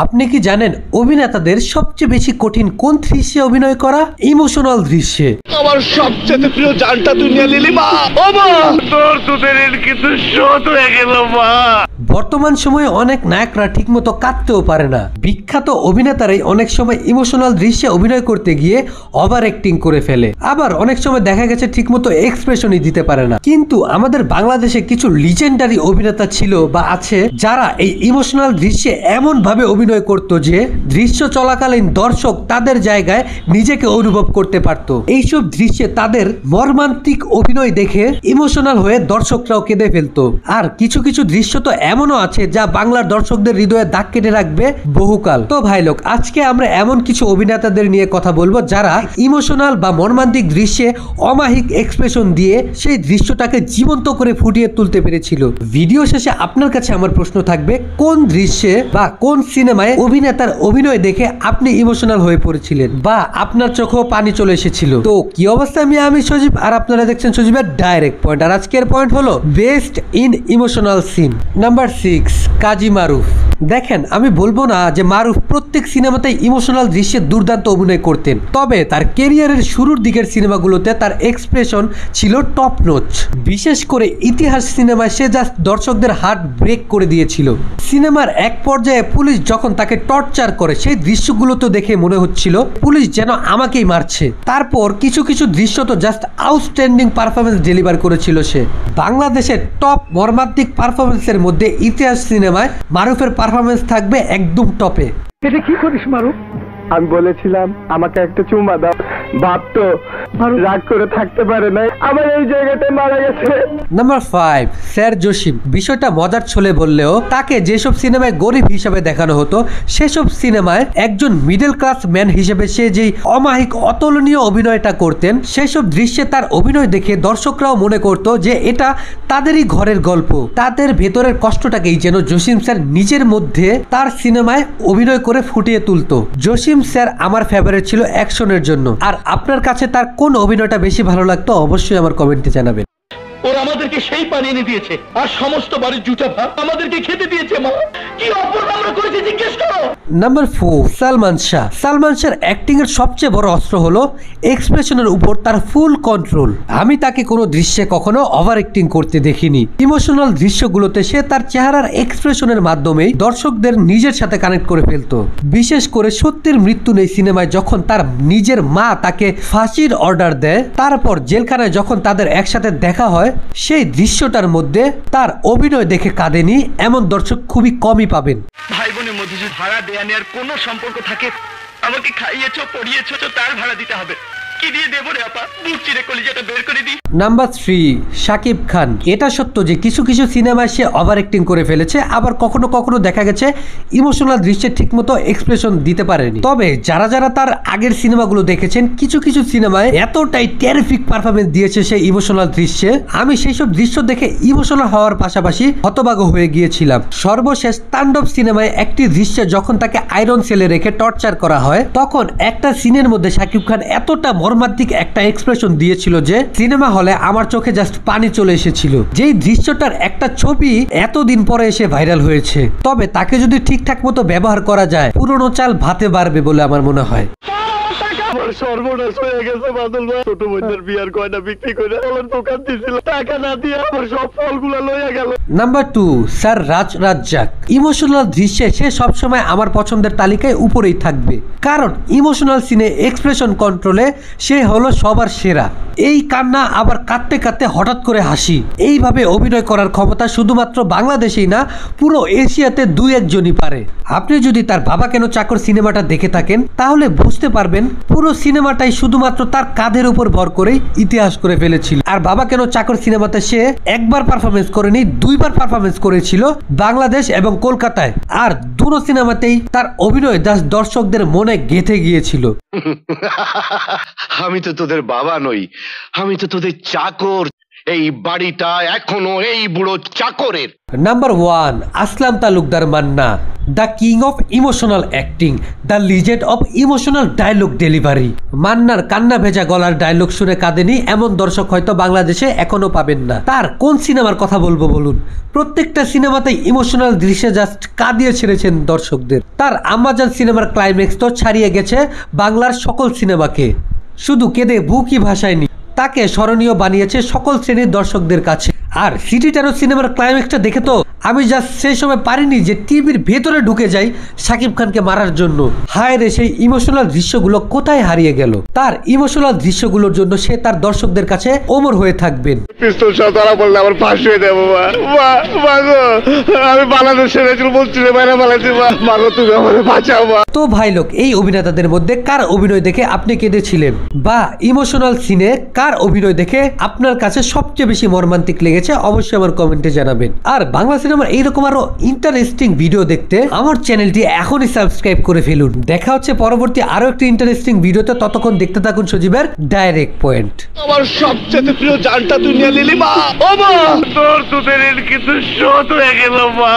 আপনি কি জানেন অভিনেতাদের সবচেয়ে বেশি কঠিন কোন দৃশ্যে অভিনয় করা? ইমোশনাল দৃশ্যে। আমার সবচেয়ে প্রিয় জানটা দুনিয়া লিলি মা, ও মা তোর তোদের কিন্তু শোধ হয়ে গেল মা। বর্তমান সময়ে অনেক নায়করা ঠিকমতো কাঁদতেও পারে না। বিখ্যাত অভিনেতারাই অনেক সময় ইমোশনাল দৃশ্যে অভিনয় করতে গিয়ে ওভার অ্যাক্টিং করে ফেলে, আবার অনেক সময় দেখা গেছে ঠিকমতো এক্সপ্রেশনই দিতে পারে না। কিন্তু আমাদের বাংলাদেশে কিছু লিজেন্ডারি অভিনেতা ছিল বা আছে যারা এই ইমোশনাল দৃশ্যে এমন ভাবে অভিনয় করত যে দৃশ্য চলাকালীন দর্শক তাদের জায়গায় নিজেকে অনুভব করতে পারত। এইসব দৃশ্যে তাদের মর্মান্তিক অভিনয় দেখে ইমোশনাল হয়ে দর্শকরাও কেঁদে ফেলতো। আর কিছু কিছু দৃশ্য তো এমনও আছে যা বাংলার দর্শকদের হৃদয়ে দাগ কেটে রাখবে বহুকাল। তো ভাই লোক, আজকে আমরা এমন কিছু অভিনেতাদের নিয়ে কথা বলবো যারা ইমোশনাল বা মর্মান্তিক দৃশ্যে অমায়িক এক্সপ্রেশন দিয়ে সেই দৃশ্যটাকে জীবন্ত করে ফুটিয়ে তুলতে পেরেছিল। ভিডিও শেষে আপনার কাছে আমার প্রশ্ন থাকবে, কোন দৃশ্যে বা কোন সিনেমায় অভিনেতার অভিনয় দেখে আপনি ইমোশনাল হয়ে পড়েছিলেন বা আপনার চোখেও পানি চলে এসেছিল? তো কি অবস্থা, আমি সজীব আর আপনারা দেখছেন সজীবের ডাইরেক্ট পয়েন্ট। আর আজকের পয়েন্ট হলো best in emotional scene. Number 6, Kazi Maruf. দেখেন, আমি বলবো না যে মারুফ প্রত্যেক সিনেমাতে ইমোশনাল দৃশ্যে দুর্দান্ত অভিনয় করতেন, তবে তার ক্যারিয়ারের শুরুর দিকের সিনেমাগুলোতে তার এক্সপ্রেশন ছিল টপ নচ। বিশেষ করে ইতিহাস সিনেমায় সে জাস্ট দর্শকদের হার্ট ব্রেক করে দিয়েছিল। সিনেমার এক পর্যায়ে পুলিশ যখন তাকে টর্চার করে সেই দৃশ্যগুলো তো দেখে মনে হচ্ছিল পুলিশ যেন আমাকেই মারছে। তারপর কিছু কিছু দৃশ্য তো জাস্ট আউটস্ট্যান্ডিং পারফরমেন্স ডেলিভার করেছিল সে। বাংলাদেশের টপ মর্মান্তিক পারফরমেন্সের মধ্যে ইতিহাস সিনেমায় মারুফের পারফরমেন্স থাকবে একদম টপে। এটা কি করিস মারুফ? আমি বলেছিলাম আমাকে একটা চুমা দাও, বাপ তো রাগ করে থাকতে পারে না, আমার এই জায়গাতে মারা গেছে। Number 5, sir Jasim. বিষয়টা মজার ছলে বললেও তাকে যেসব সিনেমায় গরিব হিসাবে দেখানো হতো সেসব সিনেমায় একজন মিডল ক্লাস ম্যান হিসেবে সে যেই অমায়িক অতুলনীয় অভিনয়টা করতেন, সেসব দৃশ্যে তার অভিনয় দেখে দর্শকরাও মনে করতো যে এটা তাদেরই ঘরের গল্প। তাদের ভেতরের কষ্টটাকেই যেন জসিম স্যার নিজের মধ্যে তার সিনেমায় অভিনয় করে ফুটিয়ে তুলতো। জসিম স্যার আমার ফেভারিট ছিল অ্যাকশনের জন্য। আর আপনার কাছে তার কোন অভিনয়টা বেশি ভালো লাগতো অবশ্যই আমার কমেন্টে জানাবেন। ওরা আমাদেরকে সেই পানি এনে দিয়েছে আর সমস্ত বাড়ির জুটা ভাত আমাদেরকে খেতে দিয়েছে মা। কি অপরাধ আমরা করেছি জিজ্ঞেস করো। নাম্বার 4, সালমান শাহ। সালমান শাহর অ্যাক্টিং এর সবচেয়ে বড় অস্ত্র হলো এক্সপ্রেশনের উপর তার ফুল কন্ট্রোল। আমি তাকে কোনো দৃশ্যে কখনো ওভার অ্যাক্টিং করতে দেখিনি। ইমোশনাল দৃশ্যগুলোতে সে তার চেহারার এক্সপ্রেশনের মাধ্যমেই দর্শকদের নিজের সাথে কানেক্ট করে ফেলতো। বিশেষ করে সত্যের মৃত্যু নেই সিনেমায় যখন তার নিজের মা তাকে ফাঁসির অর্ডার দেয়, তারপর জেলখানায় যখন তাদের একসাথে দেখা হয়, সেই দৃশ্যটার মধ্যে তার অভিনয় দেখে কাঁদেনি এমন দর্শক খুবই কমই পাবেন। ভাই বোনের মধ্যে যদি ভাড়া দেয়া নেওয়ার কোনো সম্পর্ক থাকে, আমাকে খাইয়েছো পড়িয়েছো তো তার ভাড়া দিতে হবে। কি দিয়ে দেবো রে আপা? বুক চিরে কলিজাটা বের করে দিই। নাম্বার 3, শাকিব খান। এটা সত্য যে কিছু কিছু সিনেমায় সে ওভার অ্যাক্টিং করে ফেলেছে, আবার কখনো কখনো দেখা গেছে ইমোশনাল দৃশ্যে ঠিকমতো এক্সপ্রেশন দিতে পারেনি। তবে যারা যারা তার আগের সিনেমাগুলো দেখেছেন, কিছু কিছু সিনেমায় এতটাই টেরিফিক পারফরমেন্স দিয়েছে সেই ইমোশনাল দৃশ্যে, আমি সেই সব দৃশ্য দেখে ইমোশনাল হওয়ার পাশাপাশি হতবাক হয়ে গিয়েছিলাম। সর্বশেষ তাণ্ডব সিনেমায় একটি দৃশ্যে যখন তাকে আয়রন সেলে রেখে টর্চার করা হয়, তখন একটা সিনের মধ্যে শাকিব খান এতটা মর্মান্তিক একটা এক্সপ্রেশন দিয়েছিল যে সিনেমা হলে আমার চোখে জাস্ট পানি চলে এসেছিল। যেই দৃশ্যটার একটা ছবি এতদিন পরে এসে ভাইরাল হয়েছে। তবে তাকে যদি ঠিকঠাক মতো ব্যবহার করা যায়, পুরনো চাল ভাতে বাড়বে বলে আমার মনে হয়। আমার সর্বনাশ হয়ে গেছে বাদল ভাই। ছোট বোনের বিয়ার গয়না বিক্রি করে ফলের দোকান দিয়েছিল, টাকা না দিয়ে আমার সব ফলগুলো লইয়া গেল। Number 2, sir Razzak. ইমোশনাল দৃশ্যে সে সবসময় আমার পছন্দের তালিকায় উপরেই থাকবে, কারণ ইমোশনাল সিনে এক্সপ্রেশন কন্ট্রোলে সে হলো সবার সেরা। এই কান্না আবার কাঁদতে কাঁদতে হঠাৎ করে হাসি, এইভাবে অভিনয় করার ক্ষমতা শুধুমাত্র বাংলাদেশেই না, পুরো এশিয়াতে 2-1 জনই পারে। আপনি যদি তার বাবা কেন চাকর সিনেমাটা দেখে থাকেন, তাহলে বুঝতে পারবেন পুরো সিনেমাটাই শুধুমাত্র তার কাঁধের উপর ভর করেই ইতিহাস করে ফেলেছিল। আর বাবা কেন চাকর সিনেমাতে সে একবার পারফরমেন্স করেনি, 2বার পারফরমেন্স করেছিল বাংলাদেশ এবং কলকাতায়। আর দুটো সিনেমাতেই তার অভিনয় দর্শকদের মনে গেঁথে গিয়েছিল। আমি তো তোদের বাবা নই, আমি তো তোদের চাকর। এই বাড়িটা এখনো এই বুড়ো চাকরের। Number 1, Aslam Talukdar Manna, the king of emotional acting, the legend of emotional dialogue delivery. মান্নার কান্না ভেজা গলার ডায়লগ শুনে কাঁদেনি এমন দর্শক হয়তো বাংলাদেশে এখনো পাবেন না। তার কোন সিনেমার কথা বলবো বলুন? প্রত্যেকটা সিনেমাতেই ইমোশনাল দৃশ্যে জাস্ট কাঁদিয়ে ছেড়েছেন দর্শকদের। তার আম্মাজান সিনেমার ক্লাইম্যাক্স তো ছাড়িয়ে গেছে বাংলার সকল সিনেমাকে। শুধু কেঁদে বুকই ভাসায়নি, তাকে স্মরণীয় বানিয়েছে সকল শ্রেণীর দর্শকদের কাছে। আর সিটি টেরো সিনেমার ক্লাইম্যাক্সটা দেখে তো আমি জাস্ট সেই সময় পারিনি যে টিভির ভেতরে ঢুকে যাই শাকিব খানকে মারার জন্য। হায় রে, সেই ইমোশনাল দৃশ্যগুলো কোথায় হারিয়ে গেল? তার ইমোশনাল দৃশ্যগুলোর জন্য সে তার দর্শকদের কাছে অমর হয়ে থাকবেন। পিস্তল সহ ধরা পড়লে আমার ফাঁস হয়ে দেবো মা গো, আমি বাংলাদেশ ছেড়েছিল বলছি রে, বাইরে পালাইছি মা গো, তুমি আমার বাঁচাও মা। তো ভাই লোক, এই অভিনেতাদের মধ্যে কার অভিনয় দেখে আপনি কেঁদেছিলেন, বা ইমোশনাল সিনে কার অভিনয় দেখে আপনার কাছে সবচেয়ে বেশি মর্মান্তিক লেগেছে অবশ্যই আমার কমেন্টে জানাবেন। আর বাংলা সিনেমার এইরকম আরো ইন্টারেস্টিং ভিডিও দেখতে আমার চ্যানেলটি এখনই সাবস্ক্রাইব করে ফেলুন। দেখা হচ্ছে পরবর্তী আরো একটি ইন্টারেস্টিং ভিডিওতে, ততক্ষণ দেখতে থাকুন সজীবের ডাইরেক্ট পয়েন্ট। আমার সবচেয়ে প্রিয় জানটা তুই নিয়ে নিলি মা। ও মা, তোর দুধের কিন্তু শোধ হয়ে গেল মা।